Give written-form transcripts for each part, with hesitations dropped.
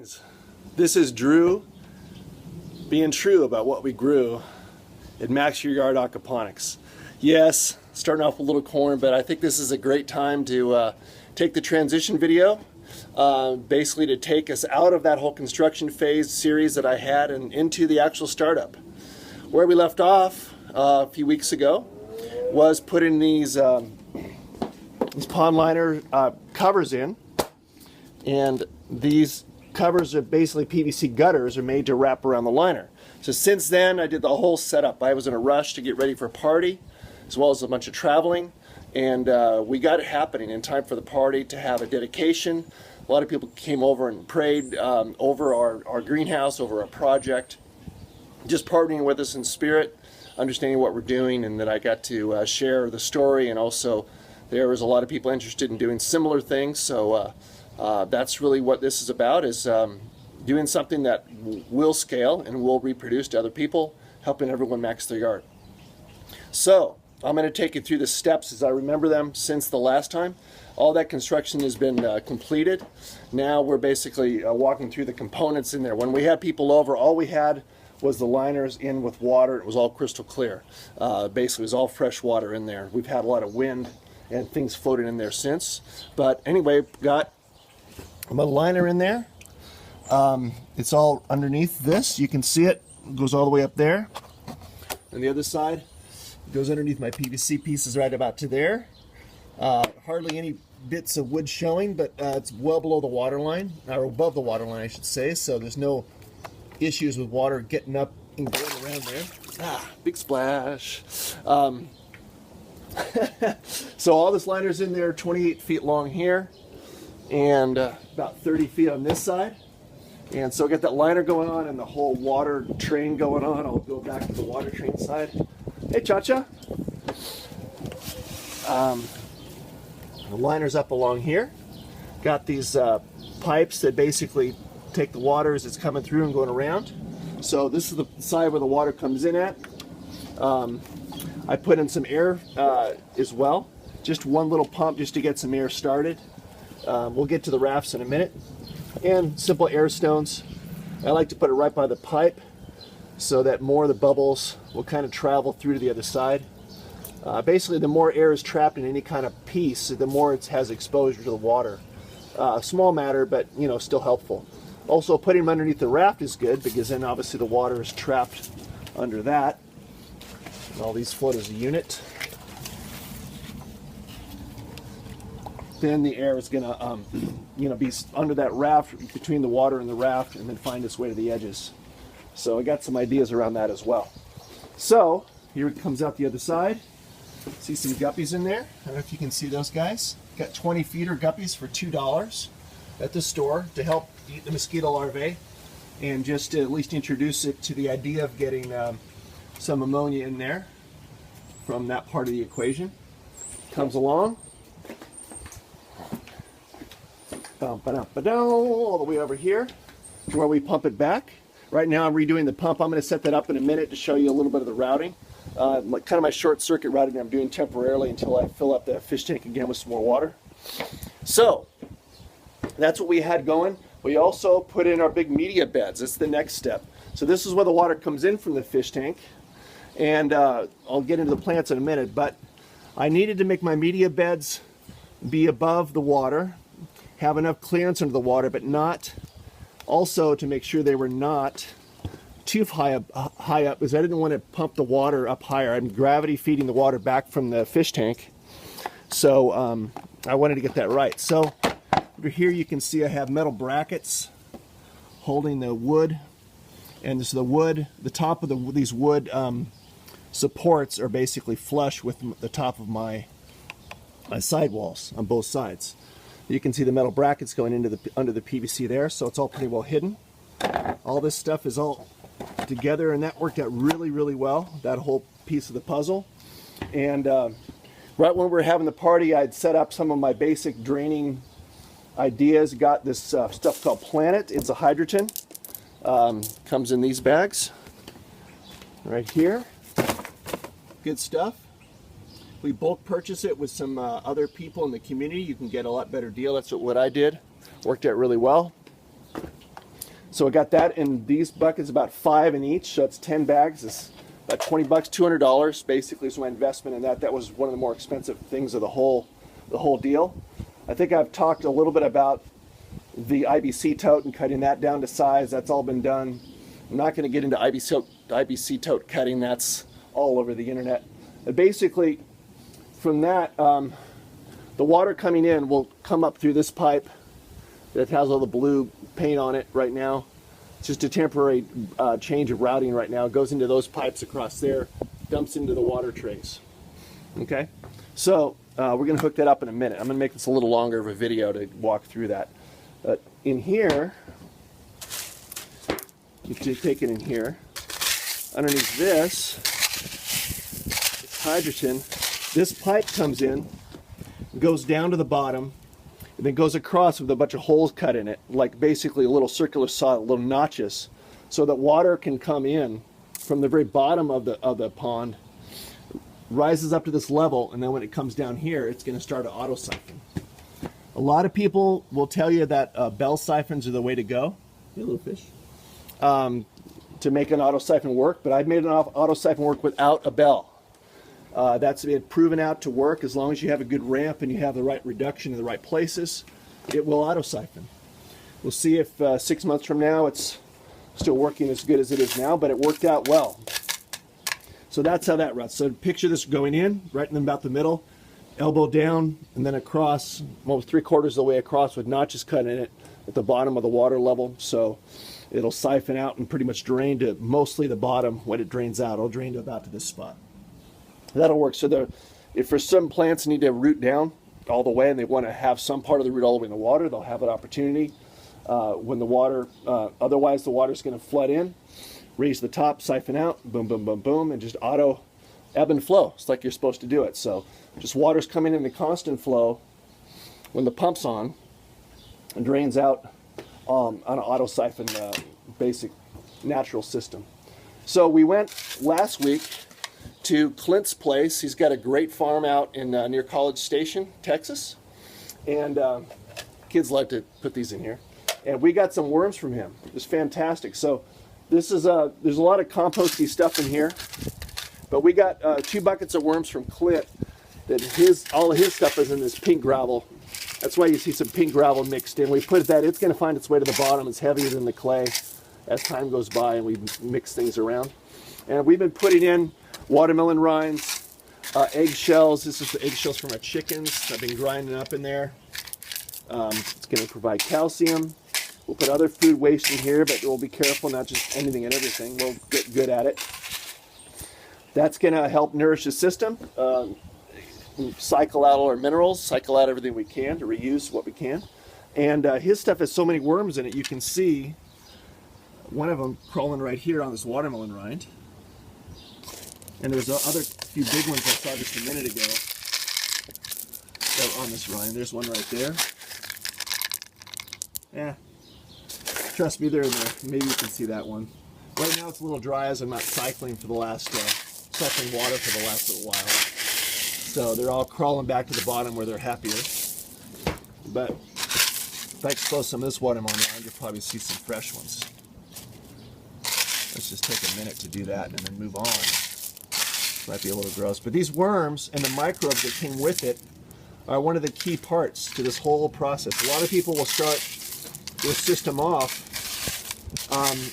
Greetings. This is Drew being true about what we grew at MaxYourYard Aquaponics. Yes, starting off with a little corn, but I think this is a great time to take the transition video, basically to take us out of that whole construction phase series that I had and into the actual startup. Where we left off a few weeks ago was putting these pond liner covers in, and these covers are basically PVC gutters are made to wrap around the liner. So since then I did the whole setup. I was in a rush to get ready for a party as well as a bunch of traveling, and we got it happening in time for the party to have a dedication. A lot of people came over and prayed over our greenhouse, over our project, just partnering with us in spirit, understanding what we're doing, and that I got to share the story, and also there was a lot of people interested in doing similar things. So that's really what this is about, is doing something that will scale and will reproduce to other people, helping everyone max their yard. So I'm going to take you through the steps as I remember them since the last time. All that construction has been completed. Now we're basically walking through the components in there. When we had people over, all we had was the liners in with water. It was all crystal clear. Basically it was all fresh water in there. We've had a lot of wind and things floating in there since. But anyway, got a liner in there. It's all underneath this. You can see it. It goes all the way up there. And the other side goes underneath my PVC pieces right about to there. Hardly any bits of wood showing, but it's well below the water line, or above the water line I should say, so there's no issues with water getting up and going around there. Big splash. So all this liner's in there, 28 feet long here, and about 30 feet on this side. And so I got that liner going on and the whole water train going on. I'll go back to the water train side. Hey, Cha-Cha. The liner's up along here. Got these pipes that basically take the water as it's coming through and going around. So this is the side where the water comes in at. I put in some air as well. Just one little pump just to get some air started. We'll get to the rafts in a minute. And simple air stones. I like to put it right by the pipe so that more of the bubbles will kind of travel through to the other side. Basically, the more air is trapped in any kind of piece, the more it has exposure to the water. Small matter, but you know, still helpful. Also, putting them underneath the raft is good because then obviously the water is trapped under that. And all these float as a unit. Then the air is going to, be under that raft, between the water and the raft, and then find its way to the edges. So I got some ideas around that as well. So here it comes out the other side. See some guppies in there. I don't know if you can see those guys. Got 20 feeder guppies for $2 at the store to help eat the mosquito larvae, and just to at least introduce it to the idea of getting some ammonia in there from that part of the equation. Comes along. All the way over here to where we pump it back. Right now I'm redoing the pump. I'm going to set that up in a minute to show you a little bit of the routing. Kind of my short circuit routing I'm doing temporarily until I fill up the fish tank again with some more water. So that's what we had going. We also put in our big media beds. That's the next step. So this is where the water comes in from the fish tank, and I'll get into the plants in a minute, but I needed to make my media beds be above the water, have enough clearance under the water, but not also to make sure they were not too high up, because I didn't want to pump the water up higher. I'm gravity feeding the water back from the fish tank, so I wanted to get that right. So over here you can see I have metal brackets holding the wood, and this is the wood. The top of these wood supports are basically flush with the top of my sidewalls on both sides. You can see the metal brackets going into under the PVC there, so it's all pretty well hidden. All this stuff is all together, and that worked out really, really well, that whole piece of the puzzle. And right when we were having the party, I'd set up some of my basic draining ideas. Got this stuff called Planet. It's a hydrogen. Comes in these bags right here. Good stuff. We bulk purchase it with some other people in the community. You can get a lot better deal. That's what I did. Worked out really well. So I got that in these buckets, about 5 in each, so it's 10 bags. It's about $20, $200 basically is my investment in that. That was one of the more expensive things of the whole deal. I think I've talked a little bit about the IBC tote and cutting that down to size. That's all been done. I'm not going to get into IBC tote cutting. That's all over the internet. But basically, from that, the water coming in will come up through this pipe that has all the blue paint on it right now. It's just a temporary change of routing right now. It goes into those pipes across there, dumps into the water trays. Okay, so we're going to hook that up in a minute. I'm going to make this a little longer of a video to walk through that. But in here, you can take it in here. Underneath this, it's hydrogen. This pipe comes in, goes down to the bottom, and then goes across with a bunch of holes cut in it, like basically a little circular saw, little notches, so that water can come in from the very bottom of the pond, rises up to this level, and then when it comes down here, it's going to start to auto siphon. A lot of people will tell you that bell siphons are the way to go. Hey, little fish. To make an auto siphon work, but I've made an auto siphon work without a bell. That's been proven out to work. As long as you have a good ramp and you have the right reduction in the right places, it will auto siphon. We'll see if 6 months from now it's still working as good as it is now, but it worked out well. So that's how that runs. So picture this going in right in about the middle, elbow down, and then across, almost 3/4 of the way across with notches cut in it at the bottom of the water level. So it'll siphon out and pretty much drain to mostly the bottom. When it drains out, it'll drain to about to this spot. That'll work. So if for some plants need to root down all the way and they want to have some part of the root all the way in the water, they'll have an opportunity. When the water, otherwise the water's going to flood in, raise the top, siphon out, boom, boom, boom, boom, and just auto ebb and flow. It's like you're supposed to do it. So just water's coming in the constant flow when the pump's on and drains out on an auto siphon basic natural system. So we went last week to Clint's place. He's got a great farm out in near College Station, Texas, and kids like to put these in here. And we got some worms from him. It was fantastic. So this is there's a lot of composty stuff in here, but we got 2 buckets of worms from Clint. That all of his stuff is in this pink gravel. That's why you see some pink gravel mixed in. We put that, it's going to find its way to the bottom. It's heavier than the clay as time goes by and we mix things around. And we've been putting in watermelon rinds, eggshells. This is the eggshells from our chickens. I've been grinding up in there. It's going to provide calcium. We'll put other food waste in here, but we'll be careful, not just anything and everything. We'll get good at it. That's going to help nourish the system. Cycle out all our minerals, cycle out everything we can to reuse what we can. And his stuff has so many worms in it. You can see one of them crawling right here on this watermelon rind. And there's other few big ones I saw just a minute ago that are on this rind. There's one right there. Yeah, trust me, they're in there. Maybe you can see that one. Right now it's a little dry as I'm not cycling for the last, cycling water for the last little while. So they're all crawling back to the bottom where they're happier. But if I expose some of this watermelon rind, you'll probably see some fresh ones. Let's just take a minute to do that and then move on. Might be a little gross. But these worms and the microbes that came with it are one of the key parts to this whole process. A lot of people will start their system off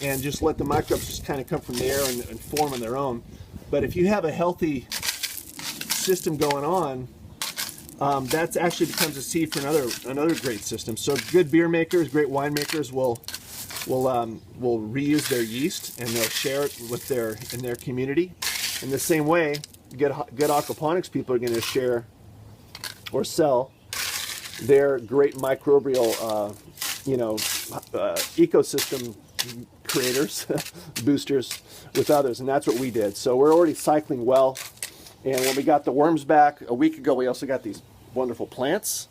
and just let the microbes just kind of come from the air and form on their own. But if you have a healthy system going on, that actually becomes a seed for another great system. So good beer makers, great winemakers will reuse their yeast and they'll share it with in their community. In the same way, good aquaponics people are going to share or sell their great microbial, ecosystem creators, boosters with others, and that's what we did. So we're already cycling well. And when we got the worms back a week ago, we also got these wonderful plants.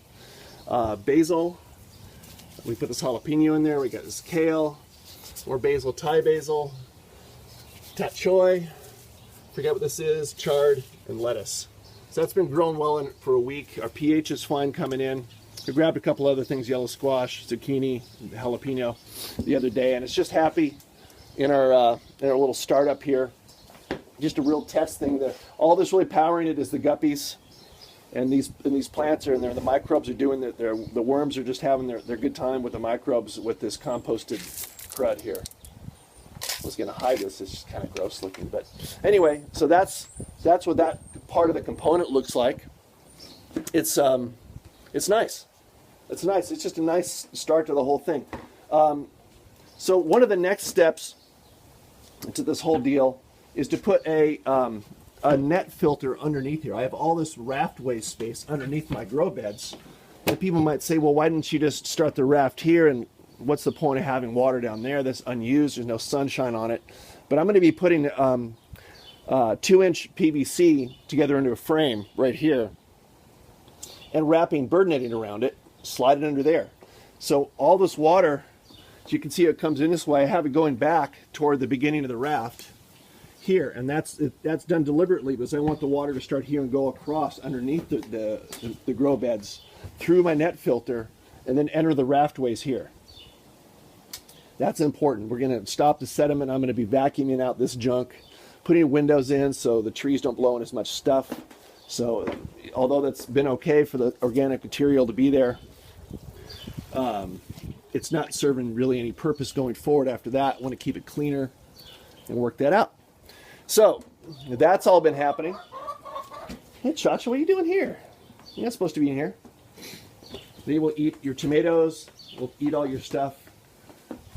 Basil. We put this jalapeno in there. We got this kale, more basil, Thai basil, tak choy. Forget what this is, chard, and lettuce. So that's been growing well for a week. Our pH is fine coming in. I grabbed a couple other things, yellow squash, zucchini, jalapeno the other day, and it's just happy in our little startup here. Just a real test thing. All that's really powering it is the guppies, and these plants are in there. The microbes are doing the worms are just having their good time with the microbes with this composted crud here. I was going to hide this. It's just kind of gross looking, but anyway, so that's what that part of the component looks like. It's nice. It's nice. It's just a nice start to the whole thing. So one of the next steps to this whole deal is to put a net filter underneath here. I have all this raft waste space underneath my grow beds. And people might say, well, why didn't you just start the raft here, and what's the point of having water down there that's unused? There's no sunshine on it. But I'm going to be putting 2-inch PVC together into a frame right here and wrapping bird netting around it, slide it under there. So all this water, as you can see, it comes in this way. I have it going back toward the beginning of the raft here, and that's done deliberately because I want the water to start here and go across underneath the grow beds through my net filter and then enter the raftways here. That's important. We're going to stop the sediment. I'm going to be vacuuming out this junk, putting windows in so the trees don't blow in as much stuff. So although that's been okay for the organic material to be there, it's not serving really any purpose going forward after that. I want to keep it cleaner and work that out. So that's all been happening. Hey, Chacha, what are you doing here? You're not supposed to be in here. They will eat your tomatoes, will eat all your stuff.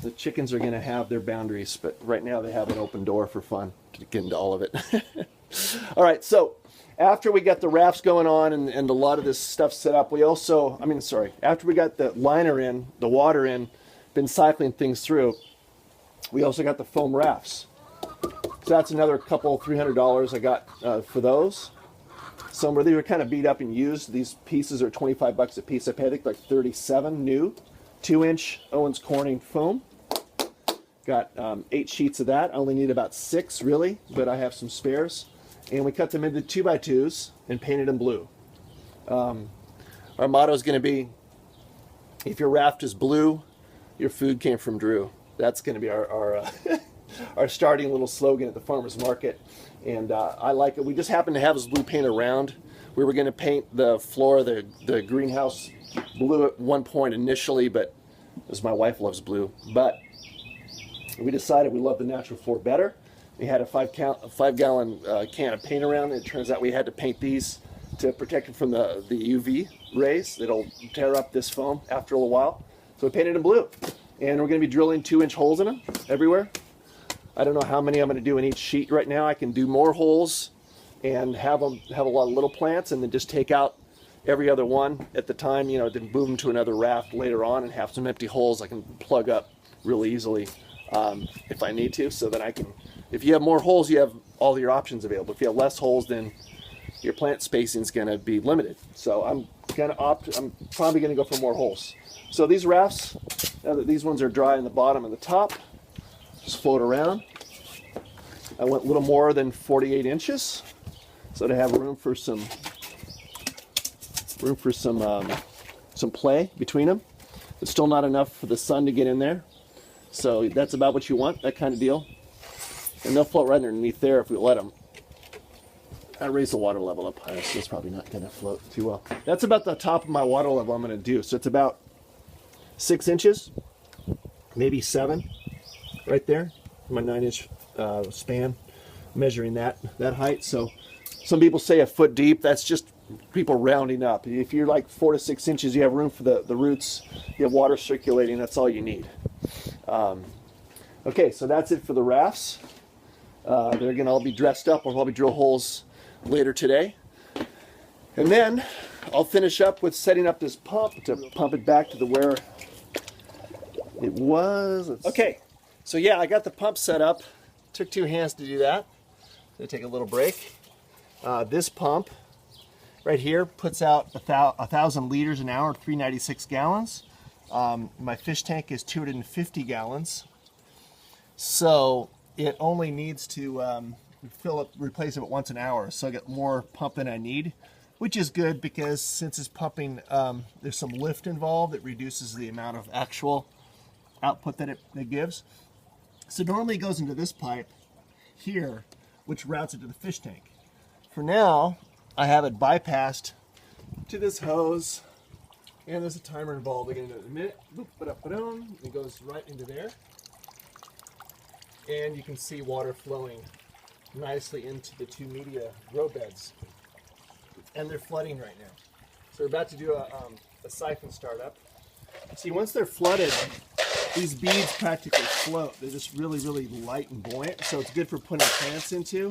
The chickens are going to have their boundaries, but right now they have an open door for fun to get into all of it. All right, so after we got the rafts going on and a lot of this stuff set up, after we got the liner in, the water in, been cycling things through, we also got the foam rafts. So that's another $200-300 I got for those. Some where they were kind of beat up and used. These pieces are $25 a piece. I paid, I think, like $37 new 2-inch Owens Corning foam. Got 8 sheets of that. I only need about 6 really, but I have some spares. And we cut them into 2x2s and painted them blue. Our motto is going to be, if your raft is blue, your food came from Drew. That's going to be our our starting little slogan at the farmer's market. And I like it. We just happened to have this blue paint around. We were going to paint the floor of the greenhouse blue at one point initially, but because my wife loves blue. But we decided we love the natural floor better. We had a 5-gallon can of paint around. It turns out we had to paint these to protect it from the UV rays. It'll tear up this foam after a little while. So we painted them blue. And we're going to be drilling 2-inch holes in them everywhere. I don't know how many I'm going to do in each sheet right now. I can do more holes and have a lot of little plants and then just take out every other one at the time, then move them to another raft later on and have some empty holes I can plug up really easily if I need to. So that I can, if you have more holes, you have all your options available. If you have less holes, then your plant spacing is going to be limited. So I'm probably going to go for more holes. So these rafts, now that these ones are dry in the bottom and the top, just float around. I went a little more than 48 inches, so to have room for some play between them. It's still not enough for the sun to get in there, so that's about what you want, that kind of deal. And they'll float right underneath there if we let them. I raise the water level up higher, so it's probably not going to float too well. That's about the top of my water level I'm going to do. So it's about 6 inches, maybe 7. Right there, my 9-inch span, measuring that height. So some people say a foot deep. That's just people rounding up. If you're like 4 to 6 inches, you have room for the roots. You have water circulating. That's all you need. Okay, so that's it for the rafts. They're going to all be dressed up. We'll probably drill holes later today. And then I'll finish up with setting up this pump to pump it back to where it was. Okay. So yeah, I got the pump set up. Took 2 hands to do that. Gonna take a little break. This pump right here puts out 1,000 liters an hour, 396 gallons. My fish tank is 250 gallons. So it only needs to replace it once an hour. So I get more pump than I need, which is good because since it's pumping, there's some lift involved. It reduces the amount of actual output that it gives. So normally it goes into this pipe here, which routes it to the fish tank. For now, I have it bypassed to this hose, and there's a timer involved. We'll get into it in a minute. Boop, ba-da-ba-dum. It goes right into there. And you can see water flowing nicely into the 2 media grow beds. And they're flooding right now. So we're about to do a siphon startup. See, once they're flooded, these beads practically float. They're just really, really light and buoyant. So it's good for putting plants into,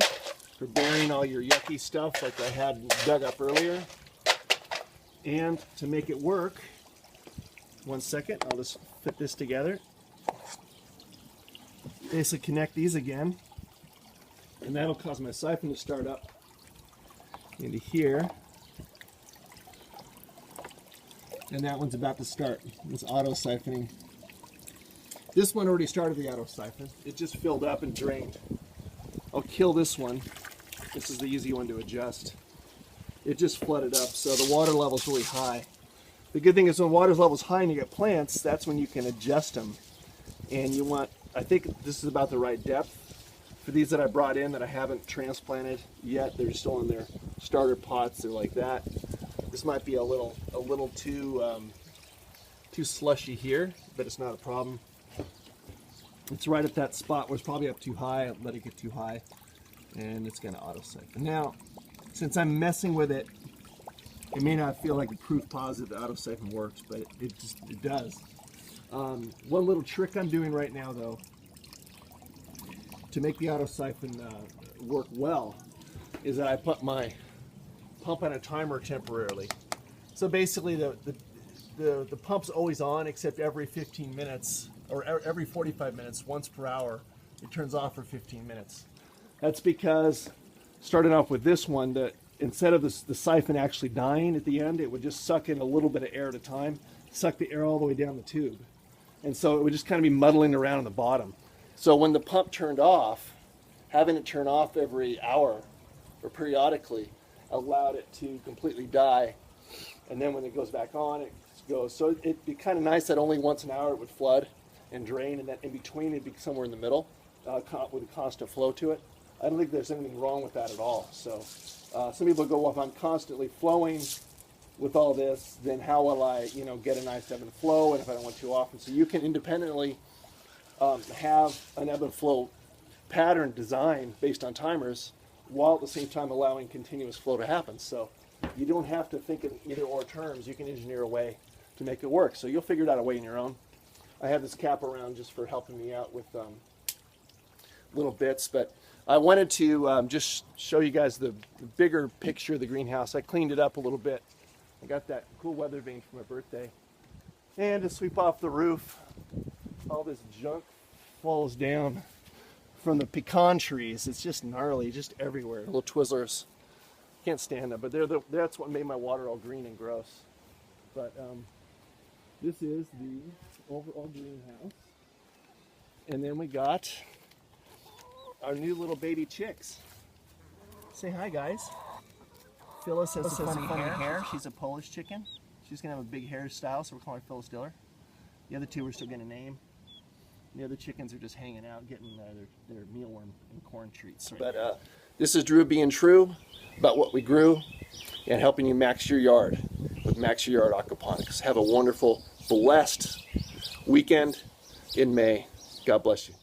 for burying all your yucky stuff like I had dug up earlier. And to make it work, 1 second, I'll just fit this together. Basically connect these again, and that'll cause my siphon to start up into here. And that one's about to start. It's auto siphoning. This one already started the auto siphon. It just filled up and drained. I'll kill this one. This is the easy one to adjust. It just flooded up, so the water level's really high. The good thing is when water level's high and you get plants, that's when you can adjust them. And you want, I think this is about the right depth. For these that I brought in that I haven't transplanted yet, they're still in their starter pots, they're like that. This might be a little too slushy here, but it's not a problem. It's right at that spot where it's probably up too high. I let it get too high, and it's going to auto siphon. Now, since I'm messing with it, it may not feel like a proof positive the auto siphon works, but it does. One little trick I'm doing right now, though, to make the auto siphon work well, is that I put my pump on a timer temporarily. So basically, the pump's always on, except every 15 minutes or every 45 minutes, once per hour, it turns off for 15 minutes. That's because, starting off with this one, that instead of the siphon actually dying at the end, it would just suck in a little bit of air at a time, suck the air all the way down the tube. And so it would just kind of be muddling around on the bottom. So when the pump turned off, having it turn off every hour or periodically allowed it to completely die. And then when it goes back on, it goes. So it'd be kind of nice that only once an hour it would flood and drain, and that in between it'd be somewhere in the middle with a constant flow to it. I don't think there's anything wrong with that at all. So some people go, well, if I'm constantly flowing with all this, then how will I, get a nice ebb and flow, and if I don't want too often? So you can independently have an ebb and flow pattern design based on timers, while at the same time allowing continuous flow to happen. So you don't have to think in either or terms. You can engineer a way to make it work. So you'll figure it out a way on your own. I have this cap around just for helping me out with little bits, but I wanted to just show you guys the bigger picture of the greenhouse. I cleaned it up a little bit. I got that cool weather vane for my birthday. And to sweep off the roof, all this junk falls down from the pecan trees. It's just gnarly, just everywhere. Little Twizzlers. Can't stand them, but that's what made my water all green and gross. But this is the overall greenhouse. And then we got our new little baby chicks. Say hi, guys. Phyllis has some funny hair. She's a Polish chicken. She's going to have a big hairstyle, so we're calling her Phyllis Diller. The other two we're still getting a name. The other chickens are just hanging out, getting their mealworm and corn treats. But this is Drew being true about what we grew and helping you max your yard with MaxYourYard Aquaponics. Have a wonderful, blessed weekend in May. God bless you.